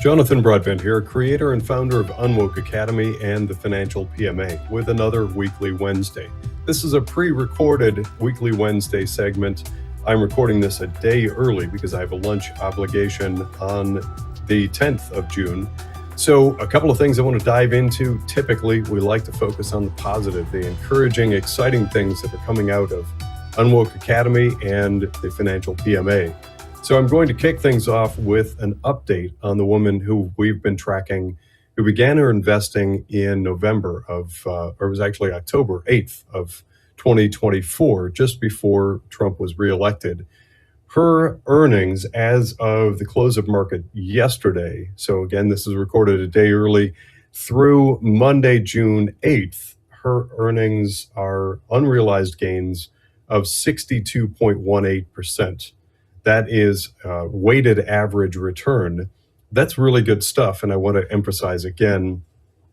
Jonathan Broadbent here, creator and founder of UnWoke.Academy and the Financial PMA, with another Weekly Wednesday. This is a pre-recorded Weekly Wednesday segment. I'm recording this a day early because I have a lunch obligation on the 10th of June. So a couple of things I want to dive into. Typically, we like to focus on the positive, the encouraging, exciting things that are coming out of UnWoke.Academy and the Financial PMA. So I'm going to kick things off with an update on the woman who we've been tracking, who began her investing in November of, or it was actually October 8th of 2024, just before Trump was reelected. Her earnings as of the close of market yesterday, so again, this is recorded a day early, through Monday, June 8th, her earnings are unrealized gains of 62.18%. That is weighted average return. That's really good stuff. And I want to emphasize again,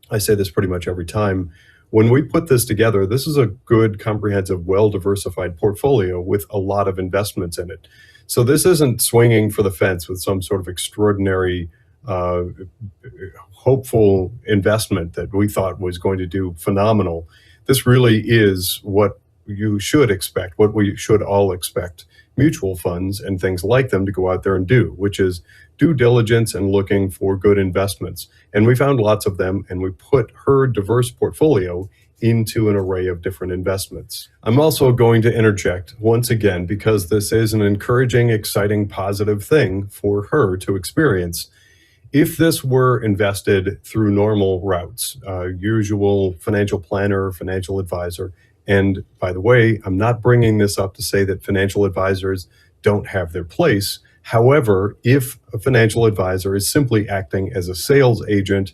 I say this pretty much every time, when we put this together, this is a good, comprehensive, well-diversified portfolio with a lot of investments in it. So this isn't swinging for the fence with some sort of extraordinary, hopeful investment that we thought was going to do phenomenal. This really is what you should expect, what we should all expect mutual funds and things like them to go out there and do, which is due diligence and looking for good investments. And we found lots of them, and we put her diverse portfolio into an array of different investments. I'm also going to interject once again, because this is an encouraging, exciting, positive thing for her to experience. If this were invested through normal routes, usual financial planner, financial advisor, and by the way, I'm not bringing this up to say that financial advisors don't have their place. However, if a financial advisor is simply acting as a sales agent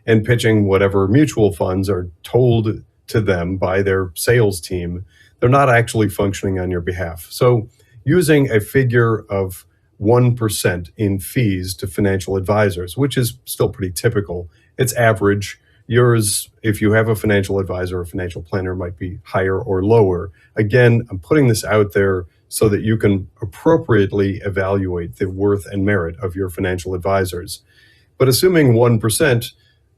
and pitching whatever mutual funds are told to them by their sales team, they're not actually functioning on your behalf. So using a figure of 1% in fees to financial advisors, which is still pretty typical, it's average. Yours, if you have a financial advisor or financial planner, might be higher or lower. Again, I'm putting this out there so that you can appropriately evaluate the worth and merit of your financial advisors. But assuming 1%,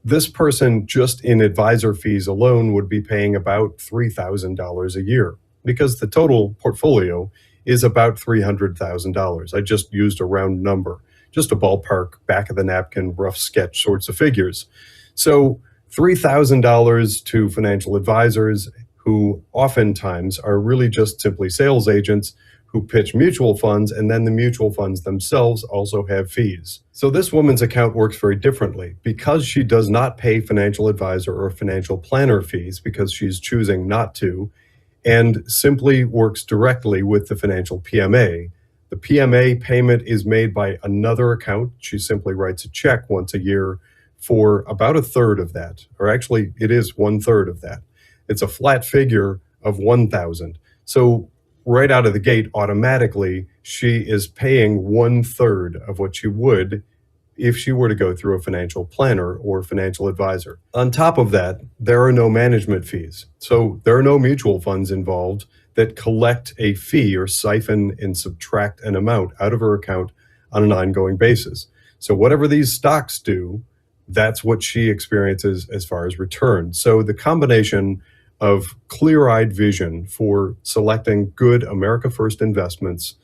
this person just in advisor fees alone would be paying about $3,000 a year, because the total portfolio is about $300,000. I just used a round number, just a ballpark, back of the napkin, rough sketch sorts of figures. So $3,000 to financial advisors who oftentimes are really just simply sales agents who pitch mutual funds, and then the mutual funds themselves also have fees. So this woman's account works very differently. Because she does not pay financial advisor or financial planner fees, because she's choosing not to, and simply works directly with the financial PMA. The PMA payment is made by another account. She simply writes a check once a year for about a third of that, or actually it is 1/3 of that. It's a flat figure of 1,000. So right out of the gate, automatically, she is paying 1/3 of what she would if she were to go through a financial planner or financial advisor. On top of that, there are no management fees. So there are no mutual funds involved that collect a fee or siphon and subtract an amount out of her account on an ongoing basis. So whatever these stocks do, that's what she experiences as far as return. So the combination of clear-eyed vision for selecting good America First investments,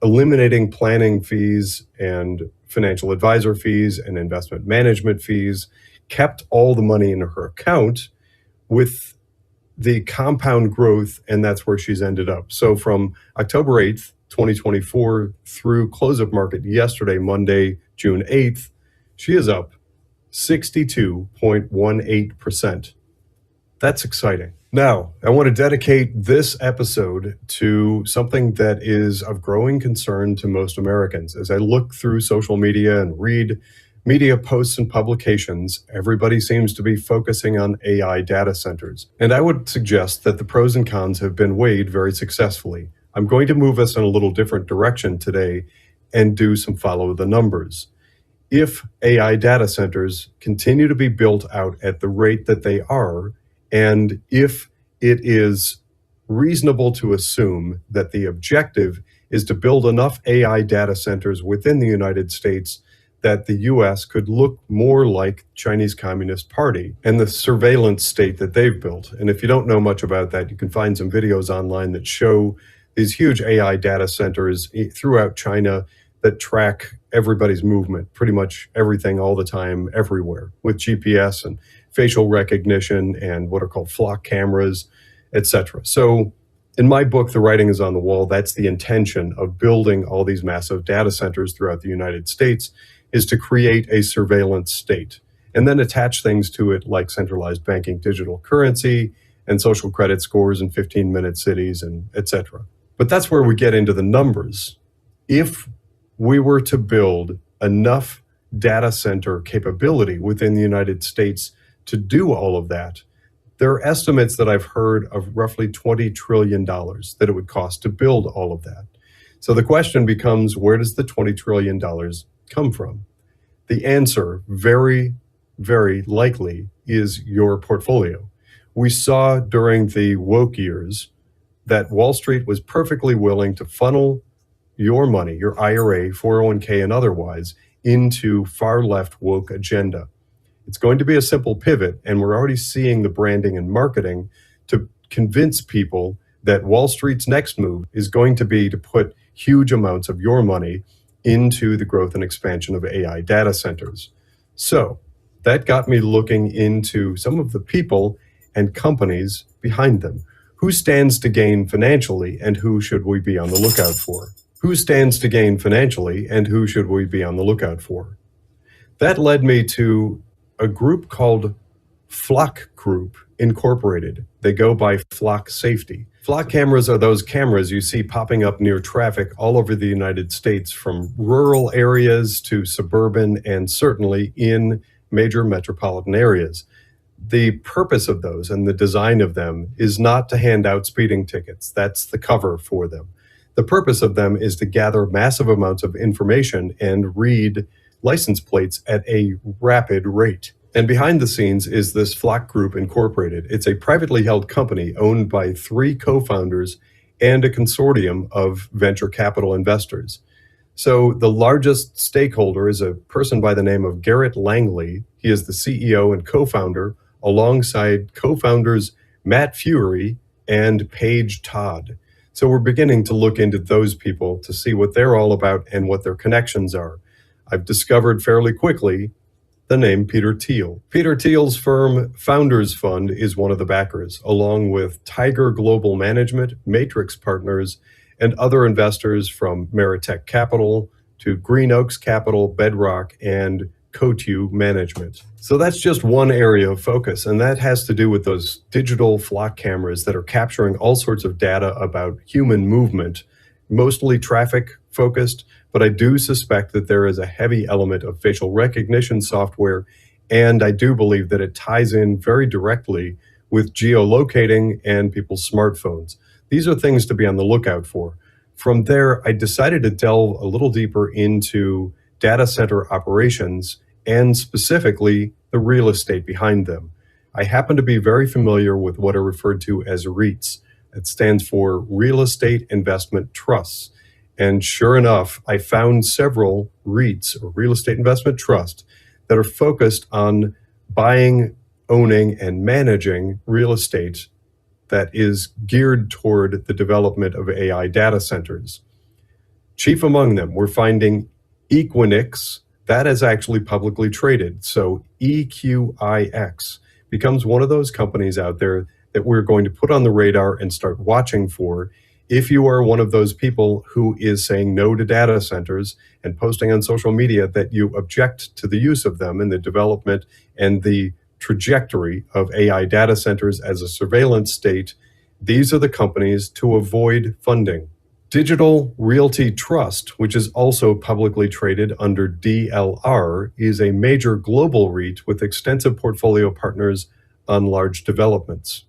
eliminating planning fees and financial advisor fees and investment management fees, kept all the money in her account with the compound growth, and that's where she's ended up. So from October 8th, 2024 through close of market yesterday, Monday, June 8th, she is up 62.18%. That's exciting. Now, I want to dedicate this episode to something that is of growing concern to most Americans. As I look through social media and read media posts and publications, everybody seems to be focusing on AI data centers. And I would suggest that the pros and cons have been weighed very successfully. I'm going to move us in a little different direction today and do some follow the numbers. If AI data centers continue to be built out at the rate that they are, and if it is reasonable to assume that the objective is to build enough AI data centers within the United States that the US could look more like Chinese Communist Party and the surveillance state that they've built. And if you don't know much about that, you can find some videos online that show these huge AI data centers throughout China that track everybody's movement, pretty much everything all the time, everywhere, with GPS and facial recognition and what are called flock cameras, etc. So in my book, The Writing is on the Wall, that's the intention of building all these massive data centers throughout the United States, is to create a surveillance state and then attach things to it like centralized banking, digital currency, and social credit scores in 15-minute cities, and etc. But that's where we get into the numbers. If we were to build enough data center capability within the United States to do all of that, there are estimates that I've heard of roughly $20 trillion that it would cost to build all of that. So the question becomes, where does the $20 trillion come from? The answer, very, very likely, is your portfolio. We saw during the woke years that Wall Street was perfectly willing to funnel your money, your IRA, 401k, and otherwise, into far left woke agenda. It's going to be a simple pivot, and we're already seeing the branding and marketing to convince people that Wall Street's next move is going to be to put huge amounts of your money into the growth and expansion of AI data centers. So that got me looking into some of the people and companies behind them. Who stands to gain financially, and who should we be on the lookout for? Who stands to gain financially, and who should we be on the lookout for? That led me to a group called Flock Group Incorporated. They go by Flock Safety. Flock cameras are those cameras you see popping up near traffic all over the United States, from rural areas to suburban, and certainly in major metropolitan areas. The purpose of those and the design of them is not to hand out speeding tickets. That's the cover for them. The purpose of them is to gather massive amounts of information and read license plates at a rapid rate. And behind the scenes is this Flock Group Incorporated. It's a privately held company owned by 3 co-founders and a consortium of venture capital investors. So the largest stakeholder is a person by the name of Garrett Langley. He is the CEO and co-founder, alongside co-founders Matt Fury and Paige Todd. So we're beginning to look into those people to see what they're all about and what their connections are. I've discovered fairly quickly the name Peter Thiel. Peter Thiel's firm, Founders Fund, is one of the backers, along with Tiger Global Management, Matrix Partners, and other investors from Meritech Capital to Green Oaks Capital, Bedrock, and Cotu Management. So that's just one area of focus, and that has to do with those digital flock cameras that are capturing all sorts of data about human movement, mostly traffic focused, but I do suspect that there is a heavy element of facial recognition software, and I do believe that it ties in very directly with geolocating and people's smartphones. These are things to be on the lookout for. From there, I decided to delve a little deeper into data center operations and specifically the real estate behind them. I happen to be very familiar with what are referred to as REITs. It stands for Real Estate Investment Trusts. And sure enough, I found several REITs, or Real Estate Investment Trust, that are focused on buying, owning, and managing real estate that is geared toward the development of AI data centers. Chief among them, we're finding Equinix. That is actually publicly traded. So EQIX becomes one of those companies out there that we're going to put on the radar and start watching for. If you are one of those people who is saying no to data centers and posting on social media that you object to the use of them in the development and the trajectory of AI data centers as a surveillance state, these are the companies to avoid funding. Digital Realty Trust, which is also publicly traded under DLR, is a major global REIT with extensive portfolio partners on large developments.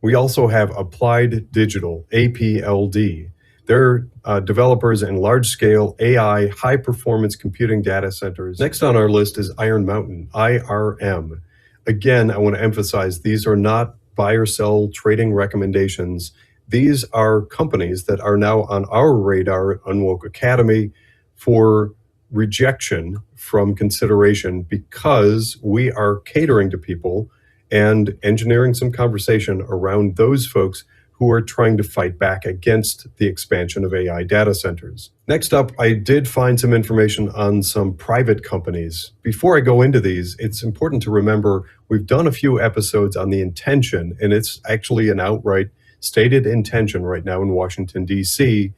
We also have Applied Digital, APLD. They're developers in large-scale AI, high-performance computing data centers. Next on our list is Iron Mountain, IRM. Again, I want to emphasize these are not buy or sell trading recommendations. These are companies that are now on our radar at UnWoke.Academy for rejection from consideration because we are catering to people and engineering some conversation around those folks who are trying to fight back against the expansion of AI data centers. Next up, I did find some information on some private companies. Before I go into these, it's important to remember we've done a few episodes on the intention, and it's actually an outright stated intention right now in Washington, D.C.,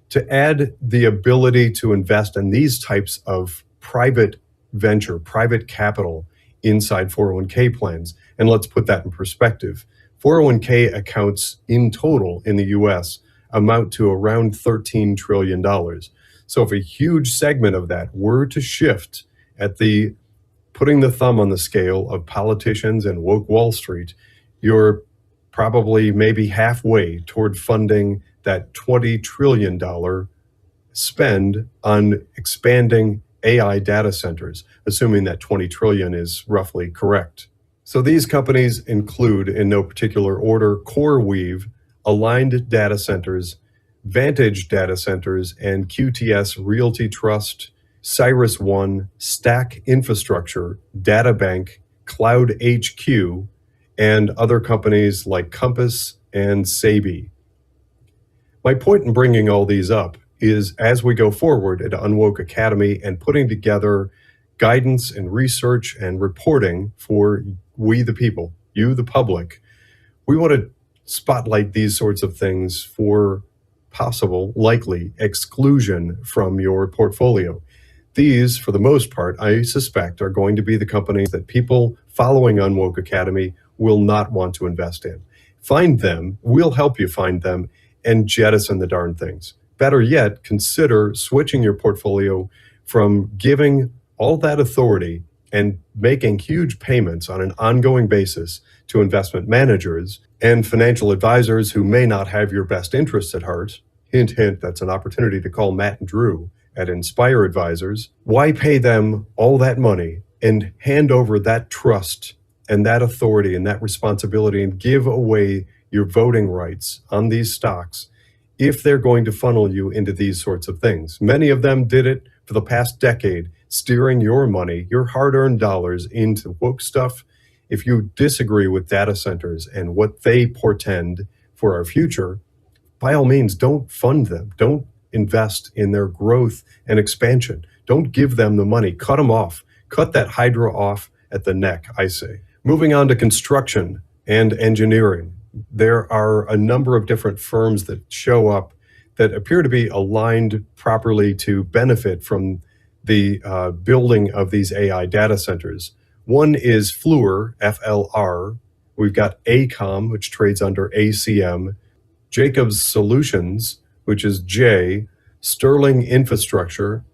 to add the ability to invest in these types of private venture, private capital inside 401k plans. And let's put that in perspective. 401k accounts in total in the US amount to around $13 trillion. So if a huge segment of that were to shift at the putting the thumb on the scale of politicians and woke Wall Street, you're probably maybe halfway toward funding that $20 trillion spend on expanding AI data centers, assuming that 20 trillion is roughly correct. So these companies include, in no particular order, CoreWeave, Aligned Data Centers, Vantage Data Centers, and QTS Realty Trust, CyrusOne, Stack Infrastructure, DataBank, Cloud HQ, and other companies like Compass and Sabi. My point in bringing all these up is as we go forward at UnWoke.Academy and putting together guidance and research and reporting for we the people, you the public, we want to spotlight these sorts of things for possible, likely exclusion from your portfolio. These, for the most part, I suspect are going to be the companies that people following UnWoke.Academy will not want to invest in. Find them, we'll help you find them, and jettison the darn things. Better yet, consider switching your portfolio from giving all that authority and making huge payments on an ongoing basis to investment managers and financial advisors who may not have your best interests at heart. Hint, hint, that's an opportunity to call Matt and Drew at Inspire Advisors. Why pay them all that money and hand over that trust and that authority and that responsibility and give away your voting rights on these stocks if they're going to funnel you into these sorts of things? Many of them did it for the past decade, steering your money, your hard-earned dollars into woke stuff. If you disagree with data centers and what they portend for our future, by all means, don't fund them. Don't invest in their growth and expansion. Don't give them the money. Cut them off. Cut that hydra off at the neck, I say. Moving on to construction and engineering. There are a number of different firms that show up that appear to be aligned properly to benefit from the building of these AI data centers. One is Fluor, FLR. We've got ACOM, which trades under ACM, Jacobs Solutions, which is J, Sterling Infrastructure,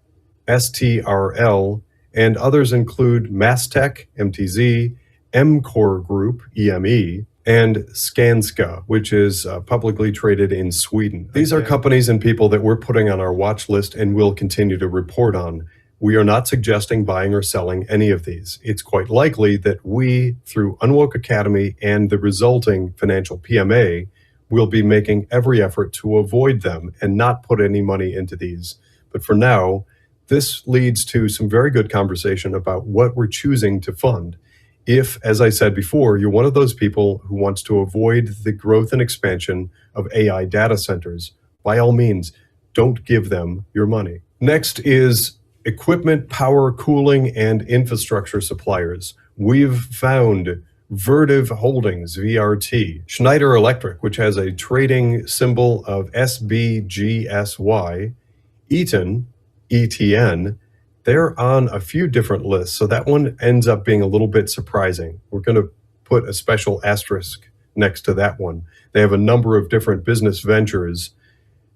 STRL, and others include Mastech, MTZ, MCore Group, EME, and Skanska, which is publicly traded in Sweden. These are companies and people that we're putting on our watch list and will continue to report on. We are not suggesting buying or selling any of these. It's quite likely that we, through UnWoke.Academy and the resulting financial PMA, will be making every effort to avoid them and not put any money into these. But for now, this leads to some very good conversation about what we're choosing to fund. If, as I said before, you're one of those people who wants to avoid the growth and expansion of AI data centers, by all means, don't give them your money. Next is equipment, power, cooling, and infrastructure suppliers. We've found Vertiv Holdings, VRT, Schneider Electric, which has a trading symbol of SBGSY, Eaton, ETN. They're on a few different lists, so that one ends up being a little bit surprising. We're going to put a special asterisk next to that one. They have a number of different business ventures,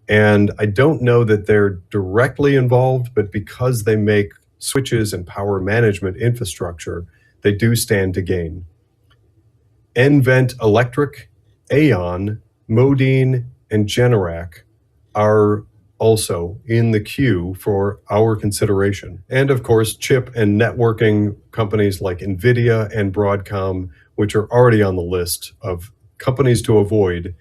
and I don't know that they're directly involved, but because they make switches and power management infrastructure, they do stand to gain. nVent Electric, Aon, Modine, and Generac are also in the queue for our consideration. And of course, chip and networking companies like NVIDIA and Broadcom, which are already on the list of companies to avoid,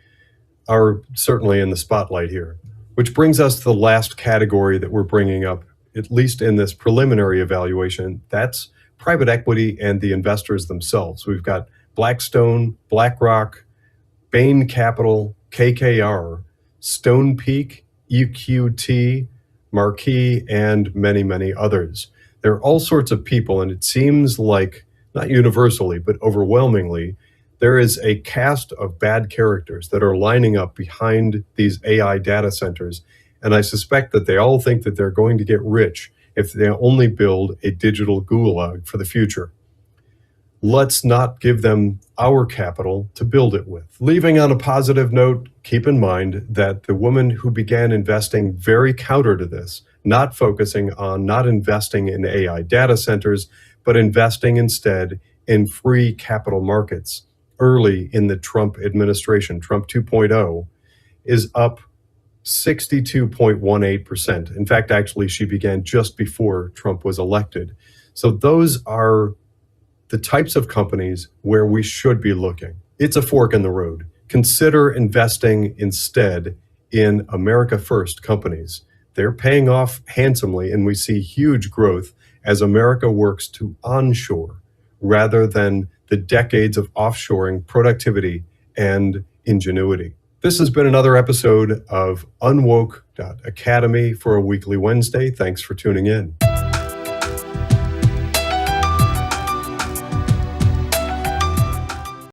are certainly in the spotlight here. Which brings us to the last category that we're bringing up at least in this preliminary evaluation, that's private equity and the investors themselves. We've got Blackstone, BlackRock, Bain Capital, KKR, Stone Peak, EQT, Marquee, and many, many others. There are all sorts of people, and it seems like, not universally, but overwhelmingly, there is a cast of bad characters that are lining up behind these AI data centers. And I suspect that they all think that they're going to get rich if they only build a digital gulag for the future. Let's not give them our capital to build it with. Leaving on a positive note, keep in mind that the woman who began investing very counter to this, not focusing on not investing in AI data centers, but investing instead in free capital markets early in the Trump administration, Trump 2.0, is up 62.18%. In fact, actually, she began just before Trump was elected. So those are the types of companies where we should be looking. It's a fork in the road. Consider investing instead in America First companies. They're paying off handsomely, and we see huge growth as America works to onshore rather than the decades of offshoring productivity and ingenuity. This has been another episode of UnWoke.Academy for a weekly Wednesday. Thanks for tuning in.